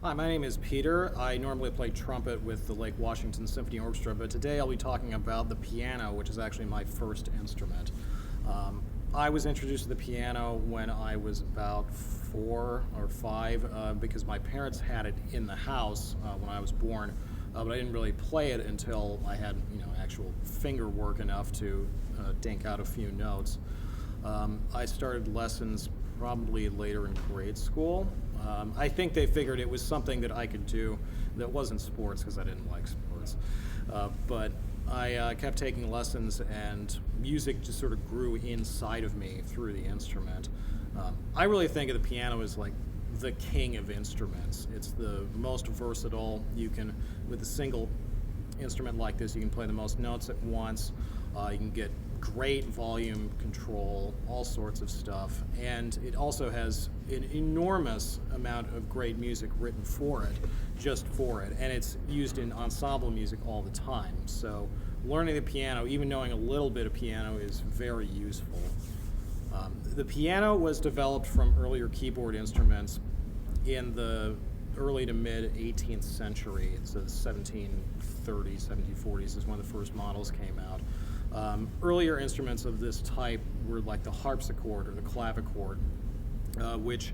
Hi, my name is Peter. I normally play trumpet with the Lake Washington Symphony Orchestra, but today I'll be talking about the piano, which is actually my first instrument. I was introduced to the piano when I was about 4 or 5 because my parents had it in the house when I was born, but I didn't really play it until I had actual finger work enough to dink out a few notes. I started lessons probably later in grade school. I think they figured it was something that I could do that wasn't sports because I didn't like sports. But I kept taking lessons and music just sort of grew inside of me through the instrument. I really think of the piano as like the king of instruments. It's the most versatile. You can, with a single instrument like this, you can play the most notes at once. You can get great volume control, all sorts of stuff, and it also has an enormous amount of great music written for it, just for it, and it's used in ensemble music all the time. So learning the piano, even knowing a little bit of piano, is very useful. The piano was developed from earlier keyboard instruments in the early to mid 18th century. It's the 1730s, 1740s is when the first models came out. Earlier instruments of this type were like the harpsichord or the clavichord, which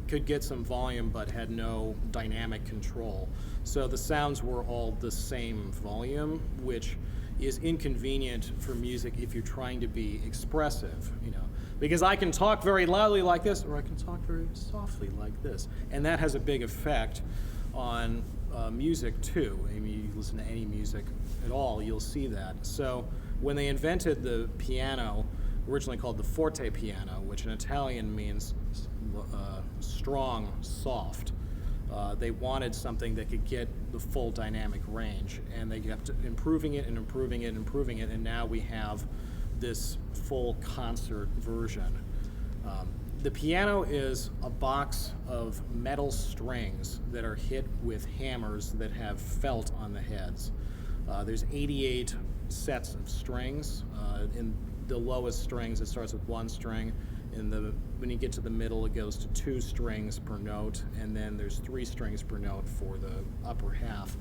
could get some volume but had no dynamic control. So the sounds were all the same volume, which is inconvenient for music if you're trying to be expressive, because I can talk very loudly like this, or I can talk very softly like this, and that has a big effect on music too. I mean, you listen to any music at all, you'll see that. So when they invented the piano, originally called the forte piano, which in Italian means strong, soft, they wanted something that could get the full dynamic range, and they kept improving it and improving it and improving it, and now we have this full concert version. The piano is a box of metal strings that are hit with hammers that have felt on the heads. There's 88 sets of strings. In the lowest strings, it starts with 1 string. When you get to the middle, it goes to 2 strings per note, and then there's 3 strings per note for the upper half.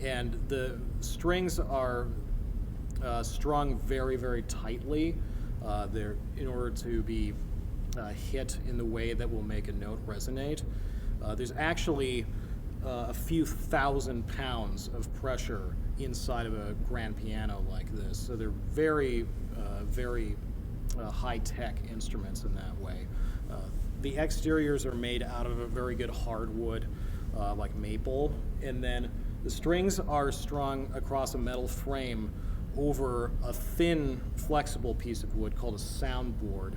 And the strings are strung very, very tightly. They're in order to be hit in the way that will make a note resonate. There's actually a few thousand pounds of pressure inside of a grand piano like this. So they're very, very high-tech instruments in that way. The exteriors are made out of a very good hardwood, like maple, and then the strings are strung across a metal frame over a thin, flexible piece of wood called a soundboard.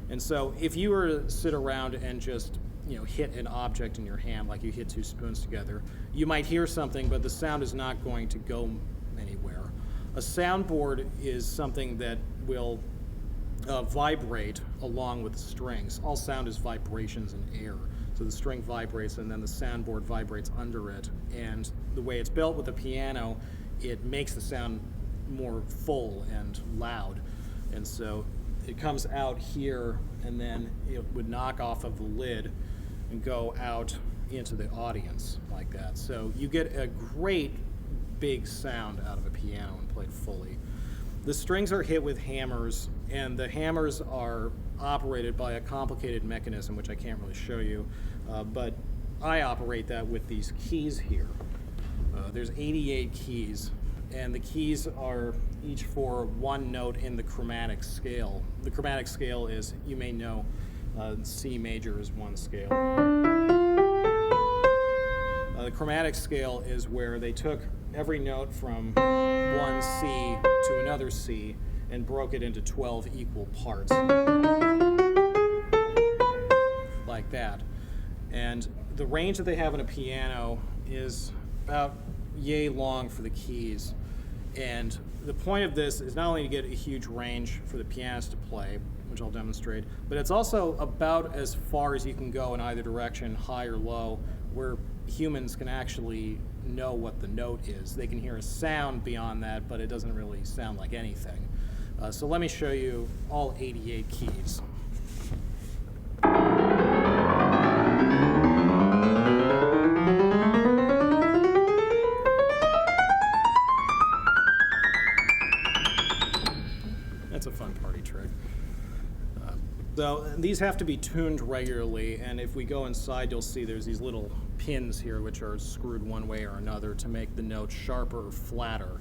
And so if you were to sit around and just hit an object in your hand, like you hit 2 spoons together, you might hear something, but the sound is not going to go anywhere. A soundboard is something that will vibrate along with the strings. All sound is vibrations in air. So the string vibrates and then the soundboard vibrates under it. And the way it's built with the piano, it makes the sound more full and loud. And so it comes out here and then it would knock off of the lid and go out into the audience like that. So you get a great big sound out of a piano when played fully. The strings are hit with hammers, and the hammers are operated by a complicated mechanism, which I can't really show you, but I operate that with these keys here. There's 88 keys, and the keys are each for 1 note in the chromatic scale. The chromatic scale is, you may know, C major is 1 scale. The chromatic scale is where they took every note from 1 C to another C and broke it into 12 equal parts, like that. And the range that they have in a piano is about yay long for the keys. And the point of this is not only to get a huge range for the pianist to play, which I'll demonstrate, but it's also about as far as you can go in either direction, high or low, where humans can actually know what the note is. They can hear a sound beyond that, but it doesn't really sound like anything. So let me show you all 88 keys. So these have to be tuned regularly, and if we go inside, you'll see there's these little pins here which are screwed one way or another to make the note sharper or flatter.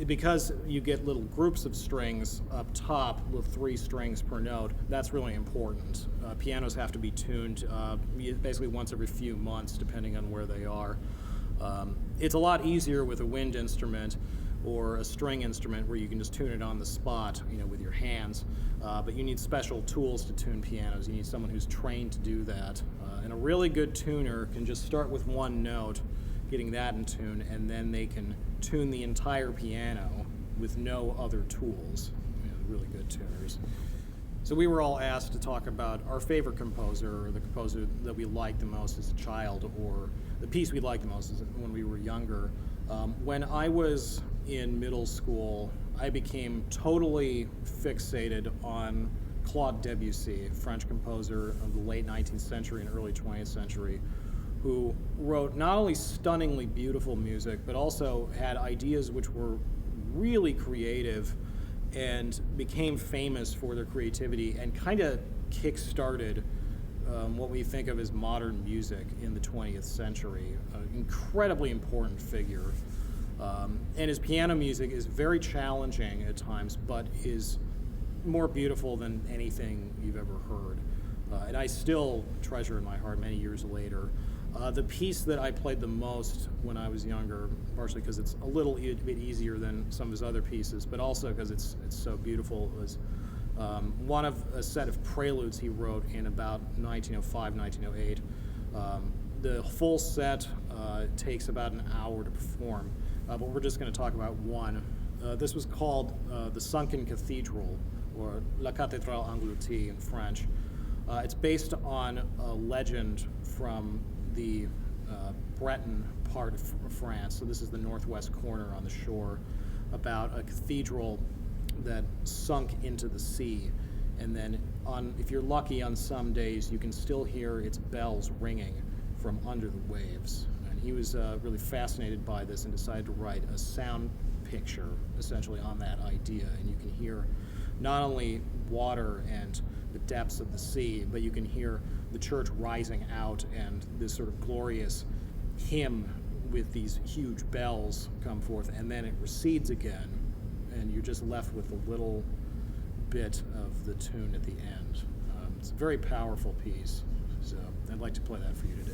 Because you get little groups of strings up top with 3 strings per note, that's really important. Pianos have to be tuned basically once every few months, depending on where they are. It's a lot easier with a wind instrument or a string instrument where you can just tune it on the spot, with your hands. But you need special tools to tune pianos. You need someone who's trained to do that. And a really good tuner can just start with one note, getting that in tune, and then they can tune the entire piano with no other tools. Really good tuners. So we were all asked to talk about our favorite composer, or the composer that we liked the most as a child, or the piece we liked the most when we were younger. When I was in middle school, I became totally fixated on Claude Debussy, a French composer of the late 19th century and early 20th century, who wrote not only stunningly beautiful music, but also had ideas which were really creative and became famous for their creativity and kind of kick-started what we think of as modern music in the 20th century. An incredibly important figure. And his piano music is very challenging at times, but is more beautiful than anything you've ever heard. And I still treasure in my heart many years later. The piece that I played the most when I was younger, partially because it's a little bit easier than some of his other pieces, but also because it's so beautiful, was one of a set of preludes he wrote in about 1905, 1908. The full set takes about an hour to perform, but we're just going to talk about one. This was called The Sunken Cathedral, or La Cathédrale Engloutie in French. It's based on a legend from the Breton part of France, so this is the northwest corner on the shore, about a cathedral that sunk into the sea. And then, if you're lucky, on some days, you can still hear its bells ringing from under the waves. And he was really fascinated by this and decided to write a sound picture, essentially, on that idea. And you can hear not only water and the depths of the sea, but you can hear the church rising out and this sort of glorious hymn with these huge bells come forth, and then it recedes again, and you're just left with a little bit of the tune at the end. It's a very powerful piece, so I'd like to play that for you today.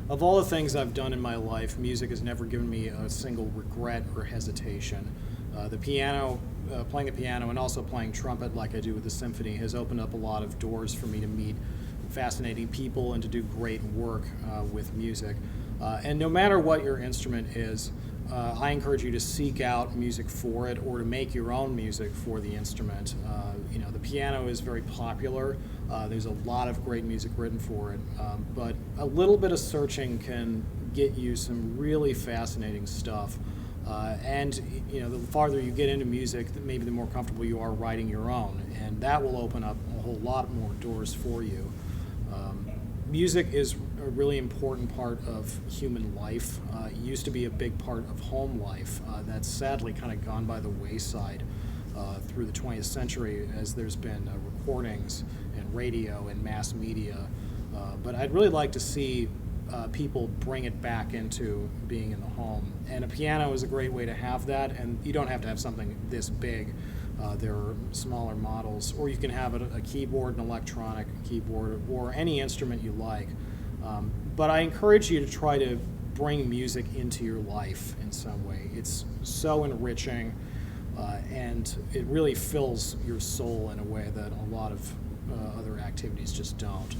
of all the things I've done in my life, music has never given me a single regret or hesitation. The piano, playing the piano and also playing trumpet like I do with the symphony has opened up a lot of doors for me to meet fascinating people and to do great work with music. And no matter what your instrument is, I encourage you to seek out music for it or to make your own music for the instrument. The piano is very popular. There's a lot of great music written for it, but a little bit of searching can get you some really fascinating stuff. The farther you get into music, maybe the more comfortable you are writing your own, and that will open up a whole lot more doors for you. Music is a really important part of human life. It used to be a big part of home life. That's sadly kind of gone by the wayside through the 20th century as there's been recordings and radio and mass media. But I'd really like to see people bring it back into being in the home. And a piano is a great way to have that, and you don't have to have something this big. There are smaller models, or you can have a keyboard, an electronic keyboard, or any instrument you like. But I encourage you to try to bring music into your life in some way. It's so enriching, and it really fills your soul in a way that a lot of other activities just don't.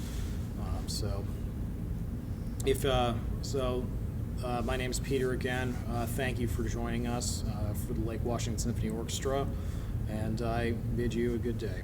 My name's Peter again. Thank you for joining us for the Lake Washington Symphony Orchestra, and I bid you a good day.